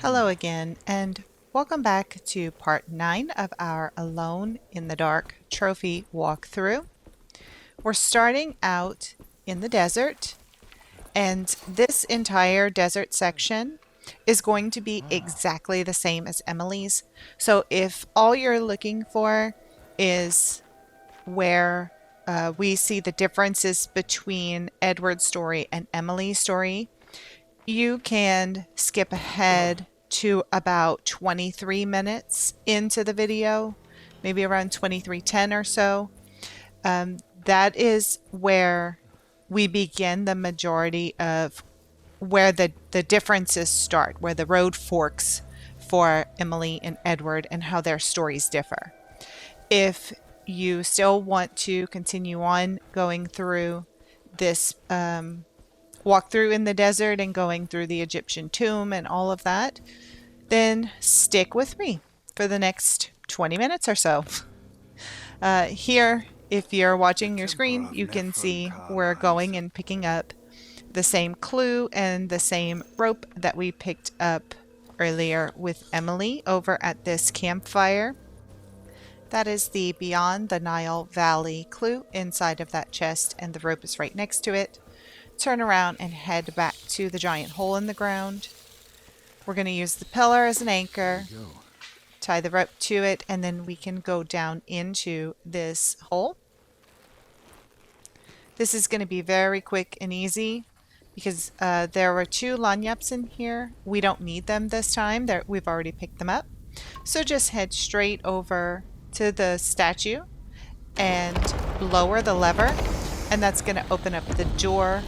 Hello again, and welcome back to part 9 of our Alone in the Dark trophy walkthrough. We're starting out in the desert, and this entire desert section is going to be exactly the same as Emily's. So if all you're looking for is where we see the differences between Edward's story and Emily's story, you can skip ahead to about 23 minutes into the video, maybe around 23:10 or so. That is where we begin the majority of where the differences start, where the road forks for Emily and Edward and how their stories differ. If you still want to continue on going through this walkthrough in the desert and going through the Egyptian tomb and all of that, then stick with me for the next 20 minutes or so. Here, if you're watching your screen, you can see we're going and picking up the same clue and the same rope that we picked up earlier with Emily over at this campfire. That is the Beyond the Nile Valley clue inside of that chest, and the rope is right next to it. Turn around and head back to the giant hole in the ground. We're going to use the pillar as an anchor, tie the rope to it, and then we can go down into this hole. This is going to be very quick and easy because there were 2 lagniappes in here. We don't need them this time. We've already picked them up. So just head straight over to the statue and lower the lever, and that's going to open up the door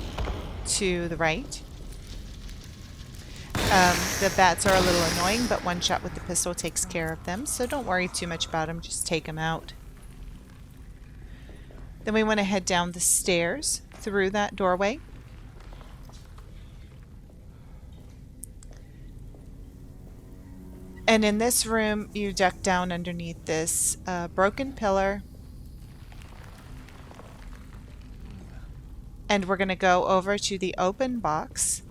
to the right. The bats are a little annoying, but one shot with the pistol takes care of them, so don't worry too much about them, just take them out. Then we want to head down the stairs through that doorway. And in this room, you duck down underneath this broken pillar. And we're going to go over to the open box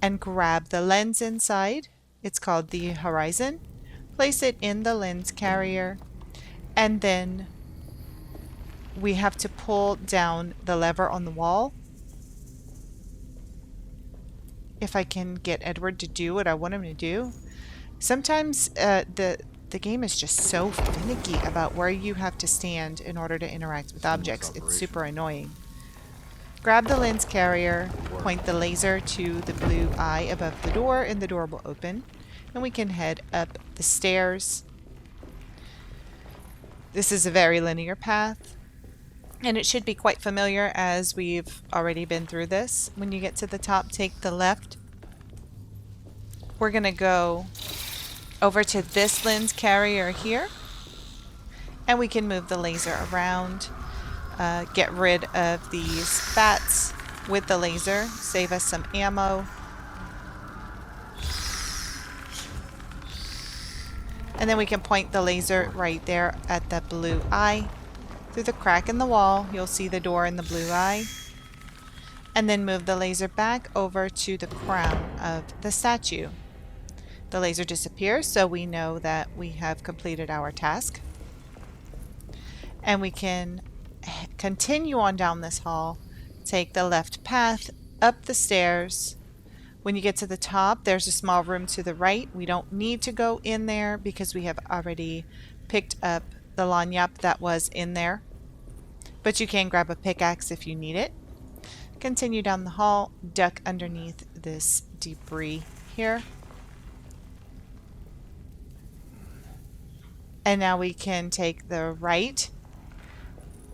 and grab the lens inside. It's called the Horizon. Place it in the lens carrier, and then we have to pull down the lever on the wall. If I can get Edward to do what I want him to do. Sometimes the game is just so finicky about where you have to stand in order to interact with objects. It's super annoying. Grab the lens carrier, point the laser to the blue eye above the door, and the door will open. And we can head up the stairs. This is a very linear path, and it should be quite familiar as we've already been through this. When you get to the top, take the left. We're going to go over to this lens carrier here, and we can move the laser around. Get rid of these bats with the laser, save us some ammo. And then we can point the laser right there at the blue eye. Through the crack in the wall, you'll see the door in the blue eye. And then move the laser back over to the crown of the statue. The laser disappears, so we know that we have completed our task. And we can continue on down this hall, take the left path up the stairs. When you get to the top, there's a small room to the right. We don't need to go in there because we have already picked up the lagniappe that was in there, but you can grab a pickaxe if you need it. Continue down the hall, duck underneath this debris here, and now we can take the right.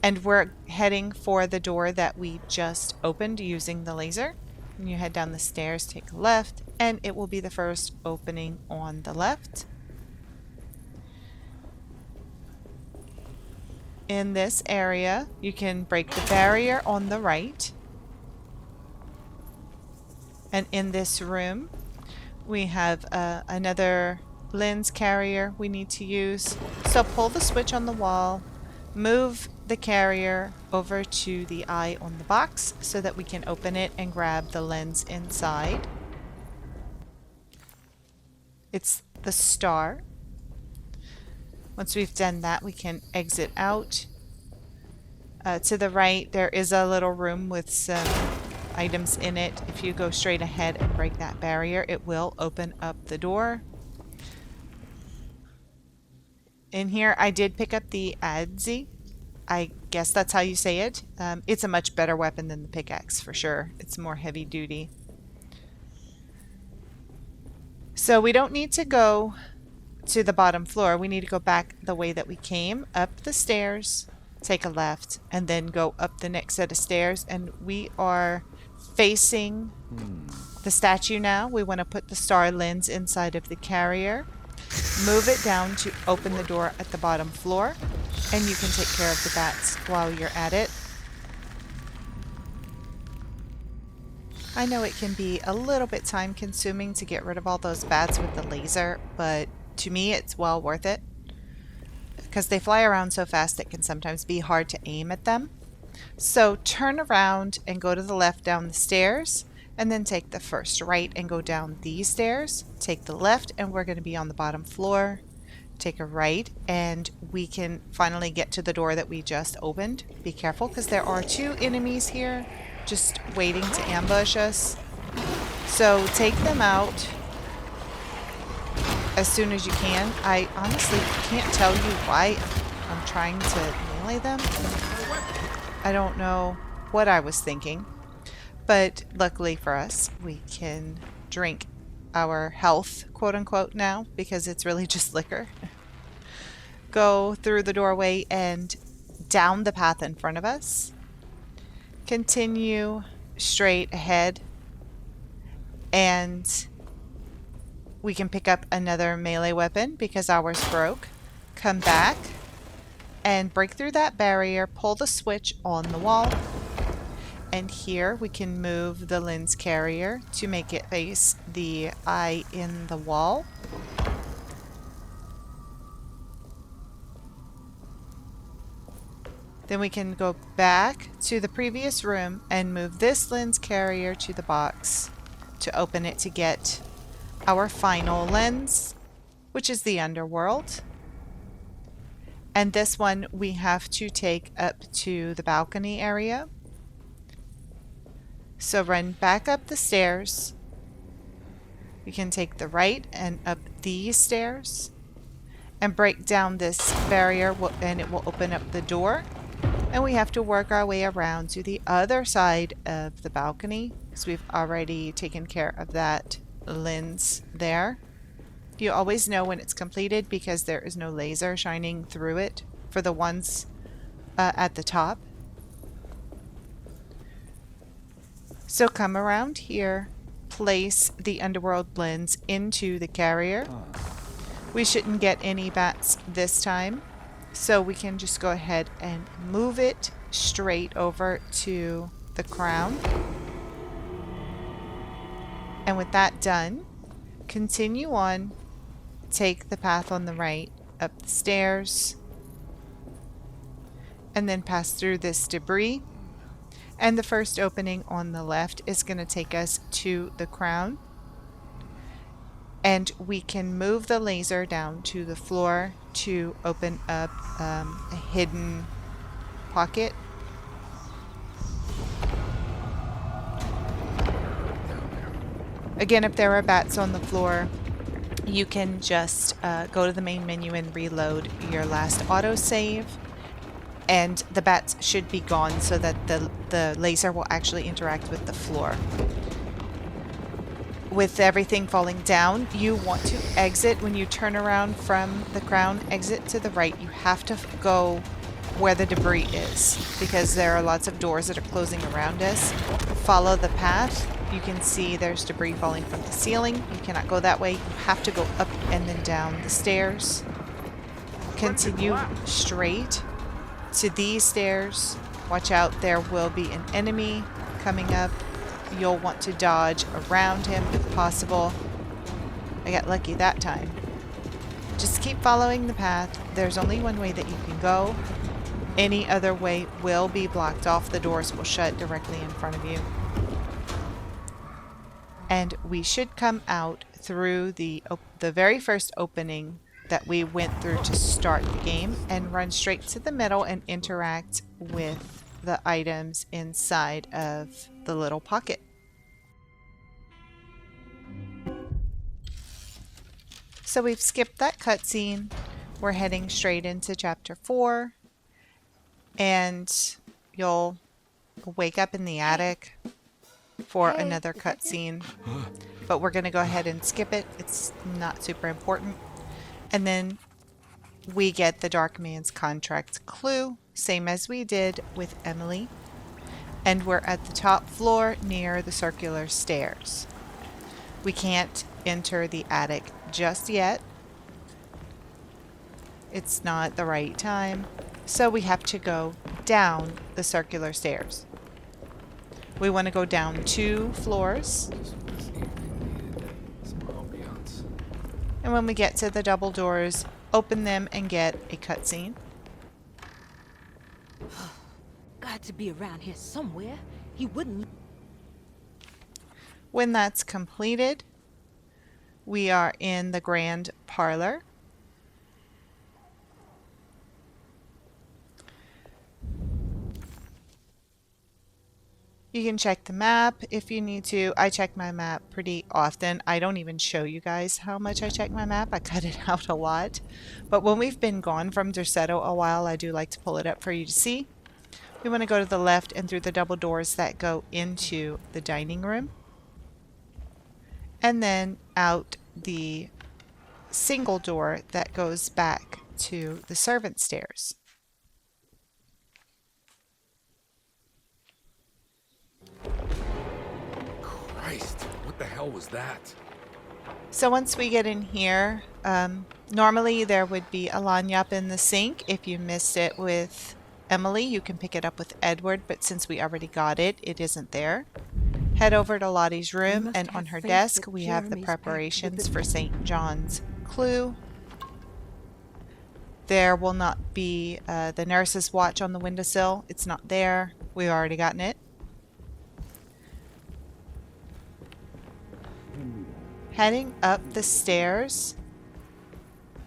And we're heading for the door that we just opened using the laser. When you head down the stairs, take a left, and it will be the first opening on the left. In this area, you can break the barrier on the right. And in this room, we have another lens carrier we need to use. So pull the switch on the wall, move the carrier over to the eye on the box so that we can open it and grab the lens inside. It's the star. Once we've done that, we can exit out. To the right, there is a little room with some items in it. If you go straight ahead and break that barrier, it will open up the door. In here, I did pick up the adze. I guess that's how you say it. It's a much better weapon than the pickaxe for sure. It's more heavy duty. So we don't need to go to the bottom floor. We need to go back the way that we came, up the stairs, take a left, and then go up the next set of stairs. And we are facing the statue now. We want to put the star lens inside of the carrier. Move it down to open the door at the bottom floor, and you can take care of the bats while you're at it. I know it can be a little bit time consuming to get rid of all those bats with the laser, but to me it's well worth it because they fly around so fast it can sometimes be hard to aim at them. So turn around and go to the left down the stairs, and then take the first right and go down these stairs. Take the left and we're going to be on the bottom floor. Take a right and we can finally get to the door that we just opened. Be careful because there are 2 enemies here just waiting to ambush us. So take them out as soon as you can. I honestly can't tell you why I'm trying to melee them. I don't know what I was thinking. But luckily for us, we can drink our health, quote unquote, now because it's really just liquor. Go through the doorway and down the path in front of us. Continue straight ahead. And we can pick up another melee weapon because ours broke. Come back and break through that barrier. Pull the switch on the wall. And here we can move the lens carrier to make it face the eye in the wall. Then we can go back to the previous room and move this lens carrier to the box to open it to get our final lens, which is the underworld. And this one we have to take up to the balcony area. So run back up the stairs. We can take the right and up these stairs and break down this barrier and it will open up the door. And we have to work our way around to the other side of the balcony because we've already taken care of that lens there. You always know when it's completed because there is no laser shining through it for the ones at the top. So come around here, place the underworld lens into the carrier. We shouldn't get any bats this time, so we can just go ahead and move it straight over to the crown. And with that done, continue on, take the path on the right, up the stairs, and then pass through this debris. And the first opening on the left is going to take us to the crown. And we can move the laser down to the floor to open up a hidden pocket. Again, if there are bats on the floor, you can just go to the main menu and reload your last autosave. And the bats should be gone so that the laser will actually interact with the floor. With everything falling down, you want to exit. When you turn around from the crown, exit to the right. You have to go where the debris is because there are lots of doors that are closing around us. Follow the path. You can see there's debris falling from the ceiling. You cannot go that way. You have to go up and then down the stairs. Continue straight to these stairs. Watch out, there will be an enemy coming up. You'll want to dodge around him if possible. I got lucky that time. Just keep following the path. There's only one way that you can go. Any other way will be blocked off. The doors will shut directly in front of you. And we should come out through the very first opening that we went through to start the game and run straight to the middle and interact with the items inside of the little pocket. So we've skipped that cutscene. We're heading straight into chapter 4, and you'll wake up in the attic for another cutscene, but we're going to go ahead and skip it. It's not super important. And then we get the Dark Man's contract clue, same as we did with Emily. And we're at the top floor near the circular stairs. We can't enter the attic just yet. It's not the right time. So we have to go down the circular stairs. We want to go down 2 floors. And when we get to the double doors, open them and get a cutscene. Got to be around here somewhere. He wouldn't. When that's completed, we are in the grand parlor. You can check the map if you need to. I check my map pretty often. I don't even show you guys how much I check my map. I cut it out a lot. But when we've been gone from Derceto a while, I do like to pull it up for you to see. We want to go to the left and through the double doors that go into the dining room. And then out the single door that goes back to the servant stairs. Christ, what the hell was that? So once we get in here, normally there would be a lagniappe in the sink. If you missed it with Emily, you can pick it up with Edward, but since we already got it, it isn't there. Head over to Lottie's room, and on her desk we have the preparations for St. John's clue. There will not be the nurse's watch on the windowsill. It's not there. We've already gotten it. Heading up the stairs,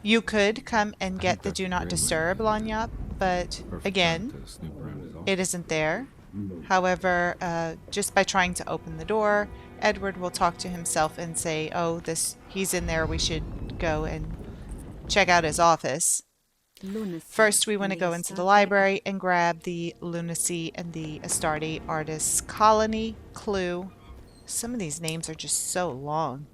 you could come and get the Do Not Disturb lagniappe, but again, it isn't there. However, just by trying to open the door, Edward will talk to himself and say, oh, he's in there, we should go and check out his office. First, we want to go into the library and grab the Lunacy and the Astarte Artists Colony clue. Some of these names are just so long.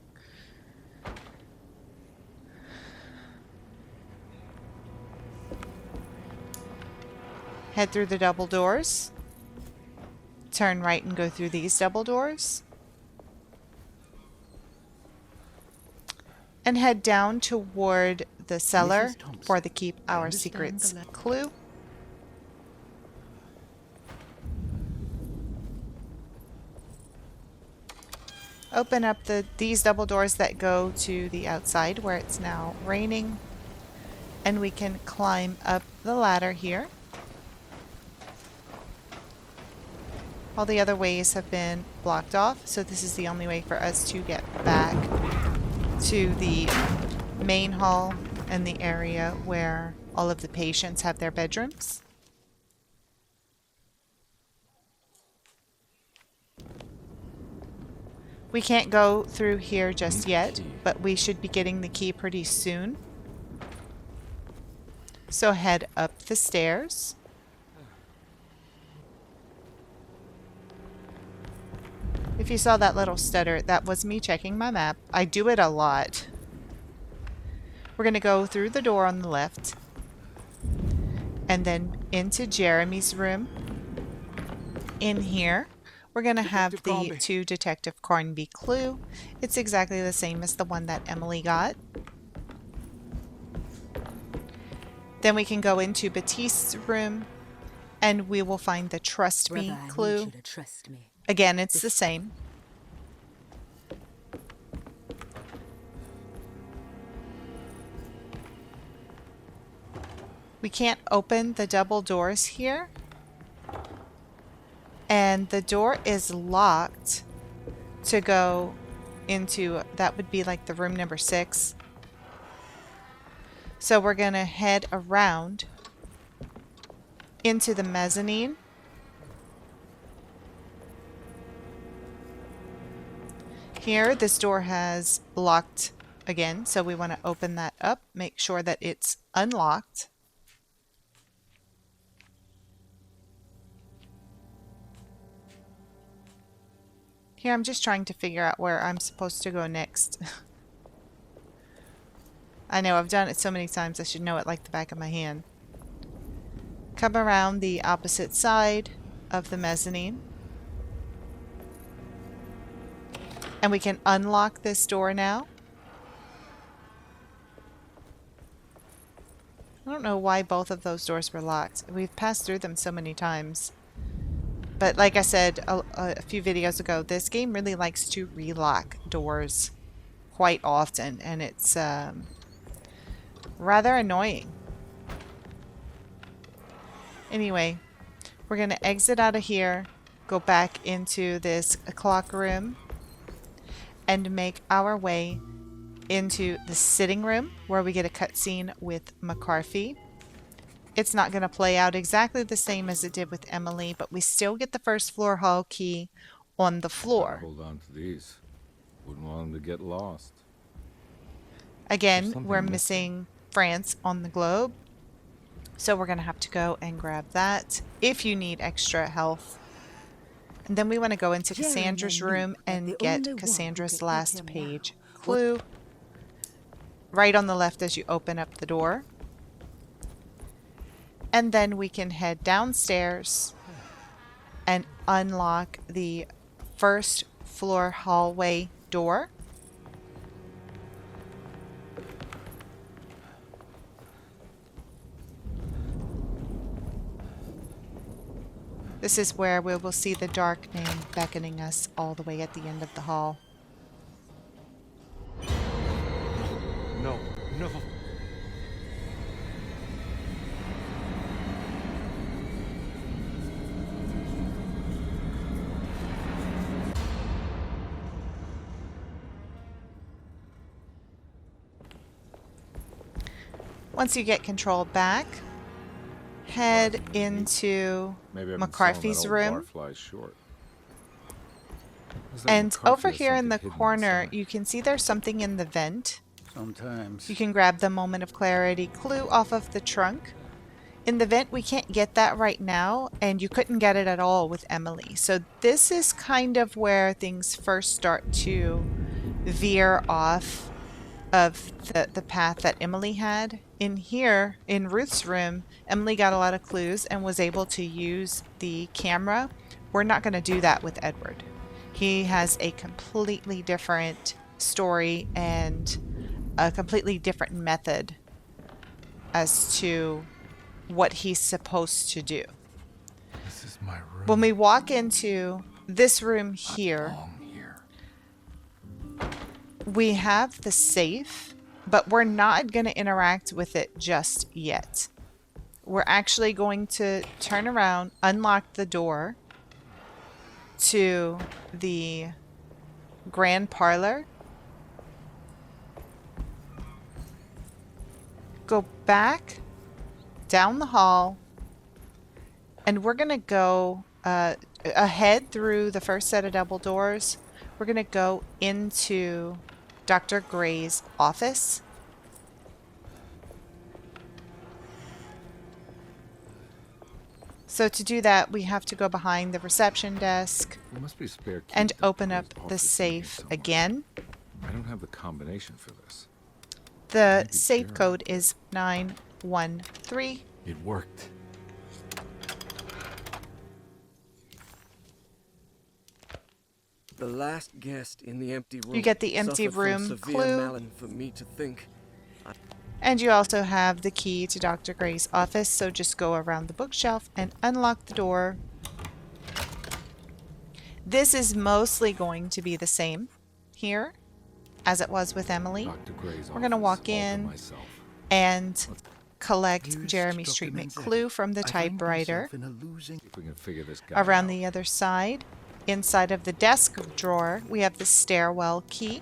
Head through the double doors. Turn right and go through these double doors. And head down toward the cellar for the Keep Our Secrets clue. Open up these double doors that go to the outside where it's now raining. And we can climb up the ladder here. All the other ways have been blocked off, so this is the only way for us to get back to the main hall and the area where all of the patients have their bedrooms. We can't go through here just yet, but we should be getting the key pretty soon. So head up the stairs. If you saw that little stutter, that was me checking my map. I do it a lot. We're going to go through the door on the left and then into Jeremy's room. In here, we're going to have the to Detective Cornby clue. It's exactly the same as the one that Emily got. Then we can go into Batiste's room and we will find the Trust Me clue. Again, it's the same. We can't open the double doors here. And the door is locked to go into, that would be like the room number 6. So we're going to head around into the mezzanine. Here, this door has locked again, so we want to open that up, make sure that it's unlocked. Here, I'm just trying to figure out where I'm supposed to go next. I know, I've done it so many times, I should know it like the back of my hand. Come around the opposite side of the mezzanine. And we can unlock this door now. I don't know why both of those doors were locked. We've passed through them so many times. But like I said a few videos ago, this game really likes to relock doors quite often. And it's rather annoying. Anyway, we're going to exit out of here, go back into this clock room, and make our way into the sitting room where we get a cutscene with MacCarfey. It's not going to play out exactly the same as it did with Emily, but we still get the first floor hall key on the floor. Hold on to these. Wouldn't want them to get lost. Again, we're missing France on the globe, so we're going to have to go and grab that if you need extra health. And then we want to go into Cassandra's room and get Cassandra's last page clue right on the left as you open up the door. And then we can head downstairs and unlock the first floor hallway door. This is where we will see the dark man beckoning us all the way at the end of the hall. No, no. Once you get control back, head into MacCarfey's room. And over here in the corner, you can see there's something in the vent. Sometimes. You can grab the Moment of Clarity clue off of the trunk. In the vent, we can't get that right now, and you couldn't get it at all with Emily. So this is kind of where things first start to veer off of the path that Emily had. In here, in Ruth's room, Emily got a lot of clues and was able to use the camera. We're not going to do that with Edward. He has a completely different story and a completely different method as to what he's supposed to do. This is my room. When we walk into this room here, we have the safe, but we're not going to interact with it just yet. We're actually going to turn around, unlock the door to the grand parlor, go back down the hall, and we're going to go ahead through the first set of double doors. We're going to go into Dr. Gray's office. So to do that, we have to go behind the reception desk and open up the safe again. I don't have the combination for this. The safe code is 913. It worked. The last guest in the empty room. You get the empty suffered from room severe clue. malin for me to think. And you also have the key to Dr. Gray's office, so just go around the bookshelf and unlock the door. This is mostly going to be the same here as it was with Emily. We're going to walk in and collect Jeremy's treatment clue from the typewriter. If we can figure this guy Around out. the other side, inside of the desk drawer, we have the stairwell key.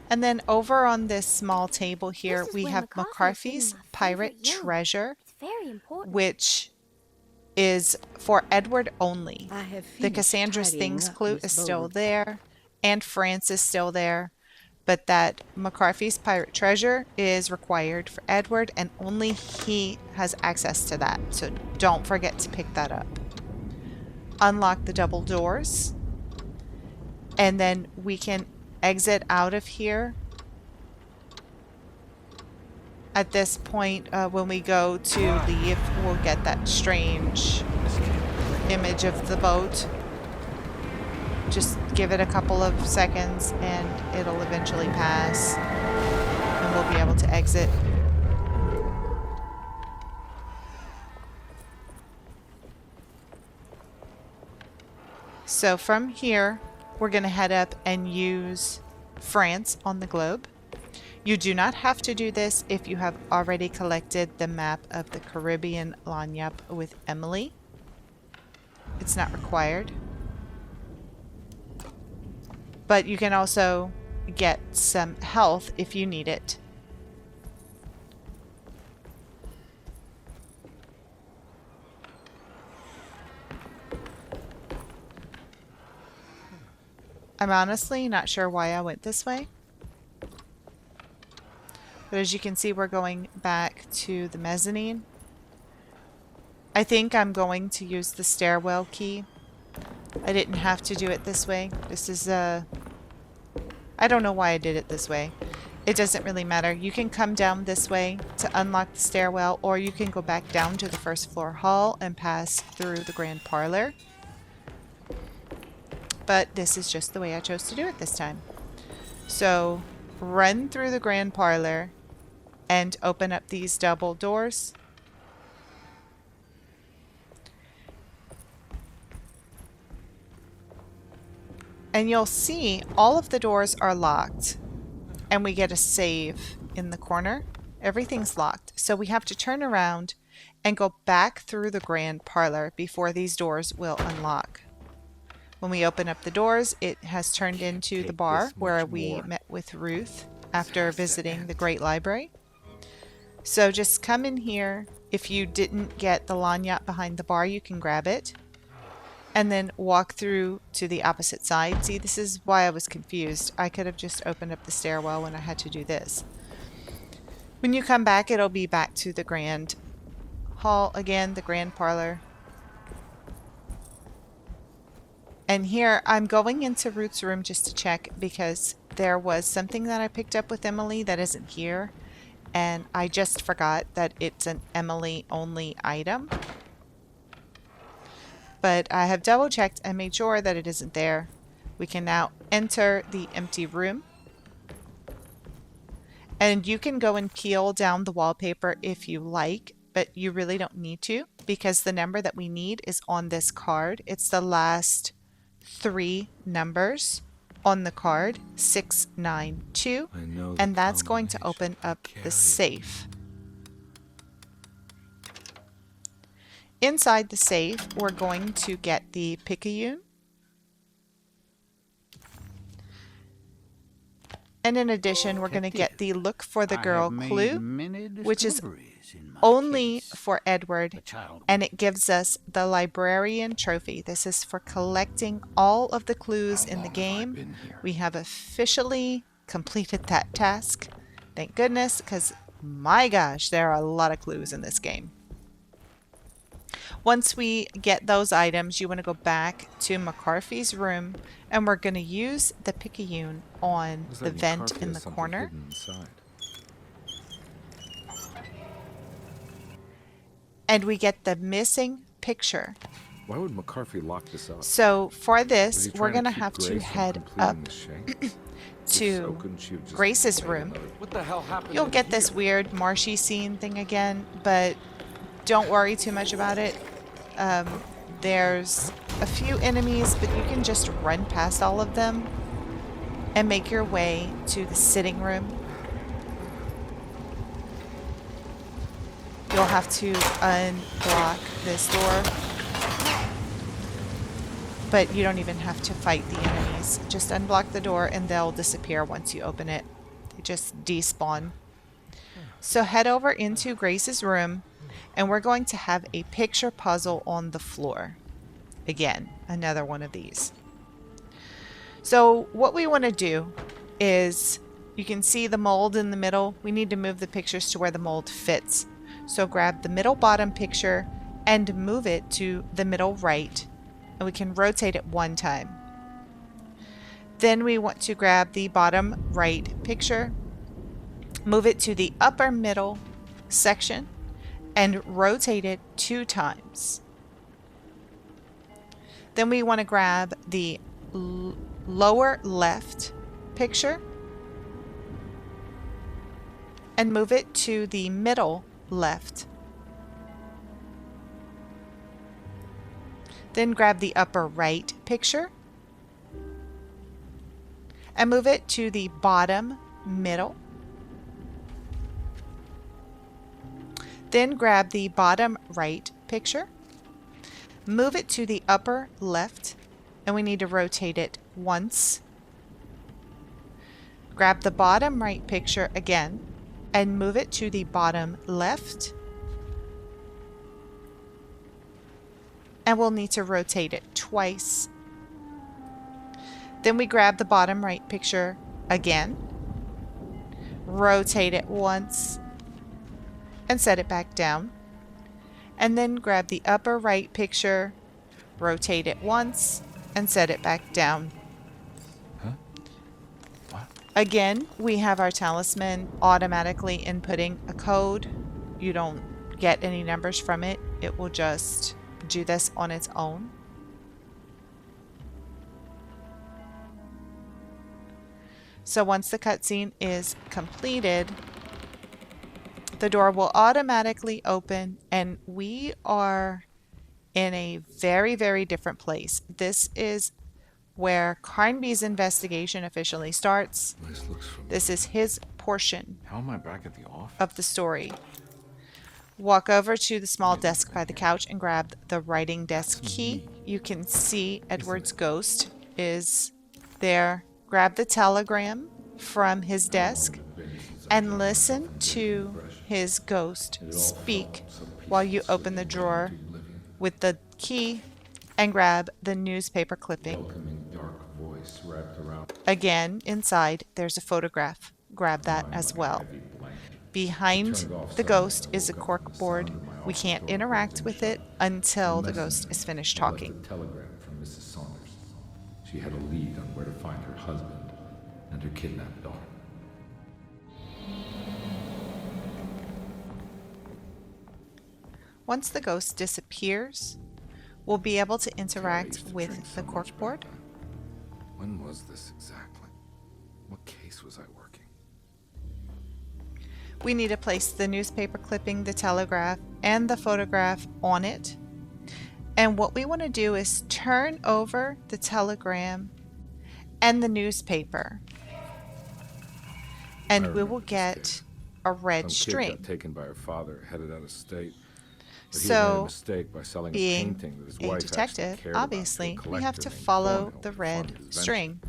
And then over on this small table here, This is we where have MacCarfey MacCarfey's is sitting, my pirate favorite you. treasure, It's very important. which is for Edward only. I have The finished Cassandra's tidying Things up, clue Miss is still Bowden. there, and France is still there, but that MacCarfey's pirate treasure is required for Edward, and only he has access to that, so don't forget to pick that up. Unlock the double doors, and then we can exit out of here. At this point, when we go to leave, we'll get that strange image of the boat. Just give it a couple of seconds and it'll eventually pass and we'll be able to exit. So from here, we're going to head up and use France on the globe. You do not have to do this if you have already collected the map of the Caribbean Lagniappe with Emily. It's not required. But you can also get some health if you need it. I'm honestly not sure why I went this way. But as you can see, we're going back to the mezzanine. I think I'm going to use the stairwell key. I didn't have to do it this way. This is I don't know why I did it this way. It doesn't really matter. You can come down this way to unlock the stairwell, or you can go back down to the first floor hall and pass through the grand parlor. But this is just the way I chose to do it this time. So run through the grand parlor and open up these double doors. And you'll see all of the doors are locked. And we get a save in the corner. Everything's locked. So we have to turn around and go back through the grand parlor before these doors will unlock. When we open up the doors, it has turned into the bar where we met with Ruth after visiting the Great Library. So just come in here. If you didn't get the lagniappe behind the bar, you can grab it. And then walk through to the opposite side. See, this is why I was confused. I could have just opened up the stairwell when I had to do this. When you come back, it'll be back to the grand hall again, the grand parlor. And here, I'm going into Ruth's room just to check because there was something that I picked up with Emily that isn't here. And I just forgot that it's an Emily-only item. But I have double checked and made sure that it isn't there. We can now enter the empty room. And you can go and peel down the wallpaper if you like, but you really don't need to because the number that we need is on this card. It's the last 3 numbers on the card, 692, and that's going to open up the safe. Inside the safe, we're going to get the picayune. And in addition, we're going to get the look for the girl clue, which is only for Edward, and it gives us the Librarian trophy. This is for collecting all of the clues in the game. We have officially completed that task. Thank goodness, because my gosh, there are a lot of clues in this game. Once we get those items, you want to go back to MacCarfey's room, and we're going to use the picayune on the vent in the corner. And we get the missing picture. Why would MacCarfey lock this up? So for Was this, he we're trying going to keep have to Grace from head up completing the shank? If so, to couldn't she have just Grace's waited room. another- What the hell happened? You'll in get this here? weird marshy scene thing again, but don't worry too much about it. There's a few enemies, but you can just run past all of them and make your way to the sitting room. You'll have to unblock this door. but you don't even have to fight the enemies. Just unblock the door and they'll disappear once you open it. They just despawn. So head over into Grace's room and we're going to have a picture puzzle on the floor. Again, another one of these. So what we want to do is, you can see the mold in the middle. We need to move the pictures to where the mold fits. So grab the middle bottom picture and move it to the middle right. And we can rotate it one time. Then we want to grab the bottom right picture, move it to the upper middle section, and rotate it 2 times. Then we want to grab the lower left picture and move it to the middle left. Then grab the upper right picture and move it to the bottom middle. Then grab the bottom right picture, move it to the upper left, and we need to rotate it once. Grab the bottom right picture again and move it to the bottom left. And we'll need to rotate it twice. Then we grab the bottom right picture again, rotate it once, and set it back down. And then grab the upper right picture, rotate it once, and set it back down. Huh? What? Again, we have our talisman automatically inputting a code. You don't get any numbers from it. It will just do this on its own. So once the cutscene is completed, the door will automatically open and we are in a very, very different place. This is where Carnby's investigation officially starts. This is his portion How am I back at the office? of the story. Walk over to the small desk by the couch and grab the writing desk key. You can see Edward's ghost is there. Grab the telegram from his desk and listen to his ghost speak while you open the drawer with the key and grab the newspaper clipping. Again, inside there's a photograph. Grab that as well. Behind the ghost is a cork board. We can't interact with it until the ghost is finished talking. A telegram from Mrs. Saunders. She had a lead on where to find her husband and her kidnapped daughter. Once the ghost disappears, we'll be able to interact with the corkboard. When was this exactly? What case was I working? We need to place the newspaper clipping, the telegraph, and the photograph on it. And what we want to do is turn over the telegram and the newspaper. And we will get a red Some kid string. got taken by her father, headed out of state. But he made a So, mistake by selling a being painting that his a wife actually detective, cared about obviously, to a we have to collector named follow Thornhill the to red fund his venture. string.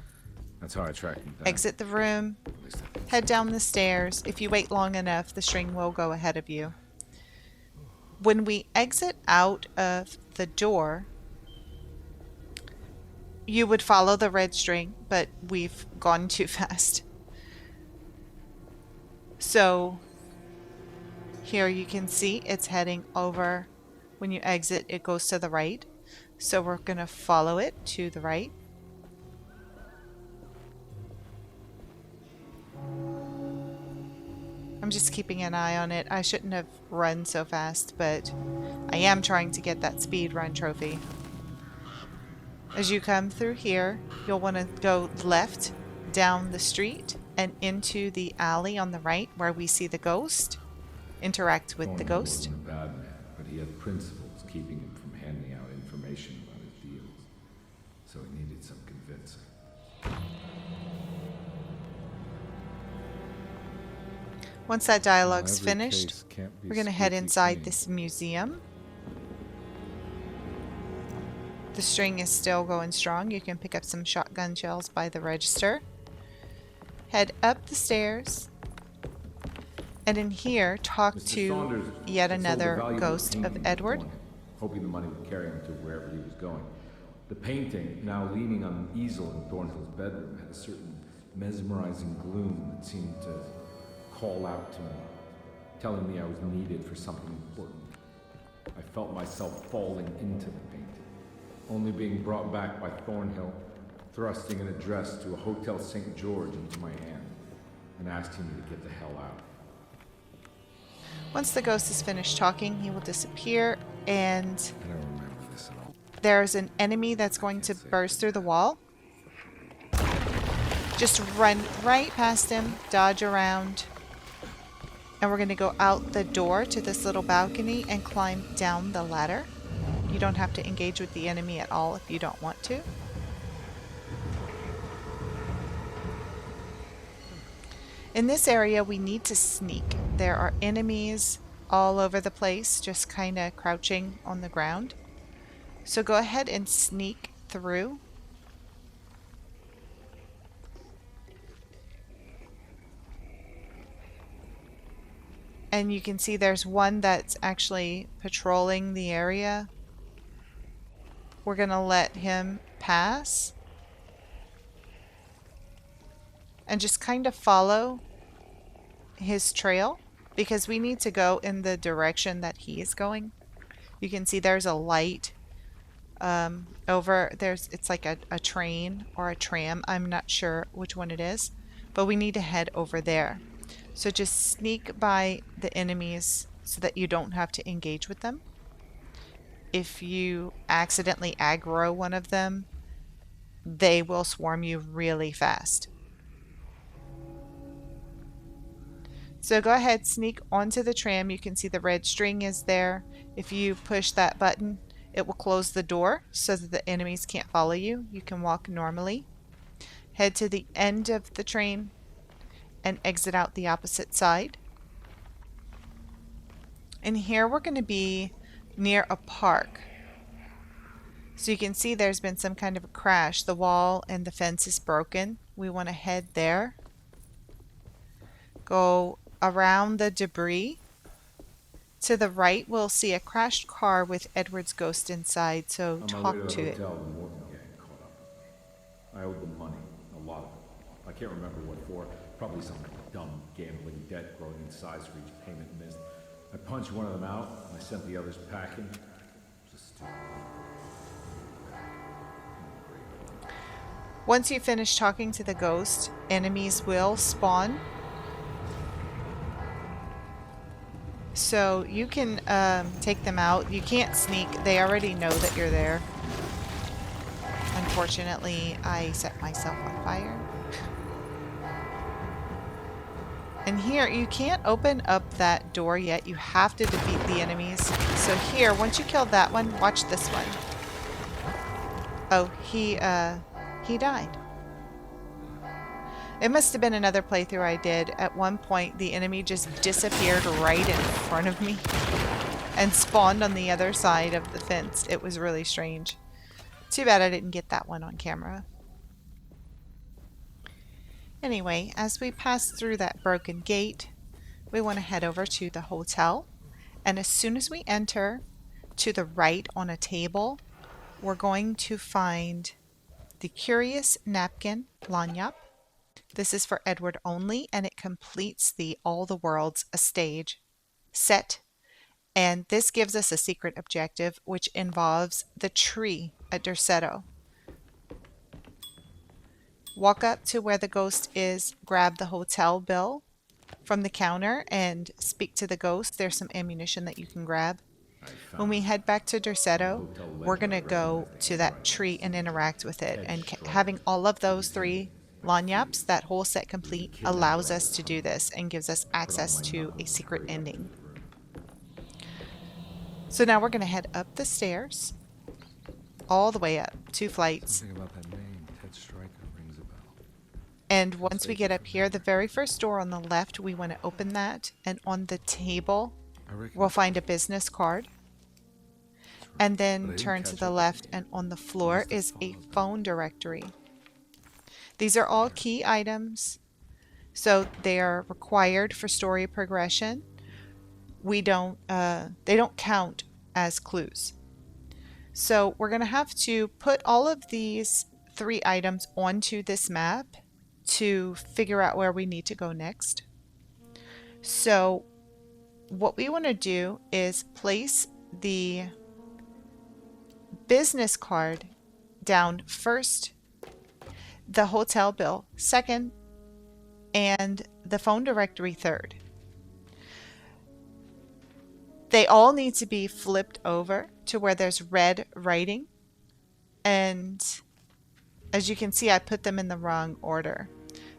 That's how I tracked him down. Exit the room, At least I think head down the stairs. If you wait long enough, the string will go ahead of you. When we exit out of the door, you would follow the red string, but we've gone too fast. So here you can see it's heading over. When you exit, it goes to the right. So we're going to follow it to the right. I'm just keeping an eye on it. I shouldn't have run so fast, but I am trying to get that speed run trophy. As you come through here, you'll want to go left down the street and into the alley on the right where we see the ghost. Interact with the Thornhill ghost. wasn't a bad man, but he had principles keeping him from handing out information about his deals. So he needed some convincing. Once that dialogue's Every finished, case can't be we're going to head squeaky inside clean. this museum. The string is still going strong. You can pick up some shotgun shells by the register. Head up the stairs. And in here, talk Mr. to Saunders yet sold a another valuable ghost of painting to Edward. Thornhill, hoping the money would carry him to wherever he was going. The painting, now leaning on an easel in Thornhill's bedroom, had a certain mesmerizing gloom that seemed to call out to me, telling me I was needed for something important. I felt myself falling into the painting, only being brought back by Thornhill, thrusting an address to a Hotel St. George into my hand, and asking me to get the hell out. Once the ghost is finished talking, he will disappear, and I don't remember this at all. there's an enemy that's going to burst through the wall. Just run right past him, dodge around, and we're going to go out the door to this little balcony and climb down the ladder. You don't have to engage with the enemy at all if you don't want to. In this area, we need to sneak. There are enemies all over the place, just kind of crouching on the ground. So go ahead and sneak through. And you can see there's one that's actually patrolling the area. We're going to let him pass. And just kind of follow his trail, because we need to go in the direction that he is going. You can see there's a light over there's, it's like a train or a tram. I'm not sure which one it is, but we need to head over there. So just sneak by the enemies so that you don't have to engage with them. If you accidentally aggro one of them, they will swarm you really fast. So go ahead, sneak onto the tram. You can see the red string is there. If you push that button, it will close the door so that the enemies can't follow you. You can walk normally. Head to the end of the train and exit out the opposite side. And here we're going to be near a park. So you can see there's been some kind of a crash. The wall and the fence is broken. We want to head there. Go around the debris. To the right, we'll see a crashed car with Edward's ghost inside, so On my way talk to to the it. hotel, the Morton gang caught up with me. I owed them money, a lot of it. I can't remember what for. Probably some dumb gambling debt growing in size for each payment missed. I punched one of them out, and I sent the others packing. Just stupid. Once you finish talking to the ghost, enemies will spawn. So you can take them out. You can't sneak. They already know that you're there. Unfortunately, I set myself on fire. And here, you can't open up that door yet. You have to defeat the enemies. So here, once you kill that one, watch this one. Oh, he died. It must have been another playthrough I did. At one point, the enemy just disappeared right in front of me and spawned on the other side of the fence. It was really strange. Too bad I didn't get that one on camera. Anyway, as we pass through that broken gate, we want to head over to the hotel. And as soon as we enter, to the right on a table, we're going to find the Curious Napkin Lagniappe. This is for Edward only, and it completes the All the Worlds a Stage set. And this gives us a secret objective, which involves the tree at Derceto. Walk up to where the ghost is, grab the hotel bill from the counter, and speak to the ghost. There's some ammunition that you can grab. When we head back to Derceto, we're going to go to that tree and interact with it. And having all of those 3 Lagniappes, that whole set complete, allows us to do this and gives us access to a secret ending. So now we're going to head up the stairs, all the way up, 2 flights. Something about that name, Ted Stryker, rings a bell. And once we get up here, the very first door on the left, we want to open that. And on the table, we'll find a business card. and But I then didn't turn to catch the up with left, you. and on the floor must have is a followed them. phone directory. These are all key items, so they are required for story progression. They don't count as clues. So we're going to have to put all of these 3 items onto this map to figure out where we need to go next. So what we want to do is place the business card down first, the hotel bill second, and the phone directory third. They all need to be flipped over to where there's red writing, and as you can see, I put them in the wrong order,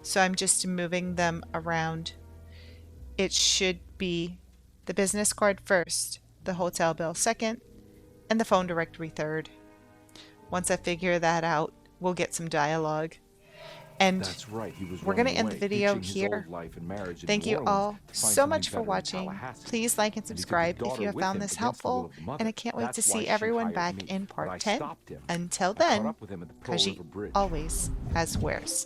so I'm just moving them around. It should be the business card first, the hotel bill second, and the phone directory third. Once I figure that out, we'll get some dialogue. And That's right, he was we're going to running end the away, video ditching his here. old life and marriage in Thank New you Orleans all to find so something much for better in watching. Tallahassee. Please like and And he took his subscribe if daughter you have with found him this against the will helpful, of the mother. and I can't wait That's to why see she everyone hired back me. in But part I 10. stopped him. Until I caught then, up with him at the Pearl Kaji River Bridge. always has wares.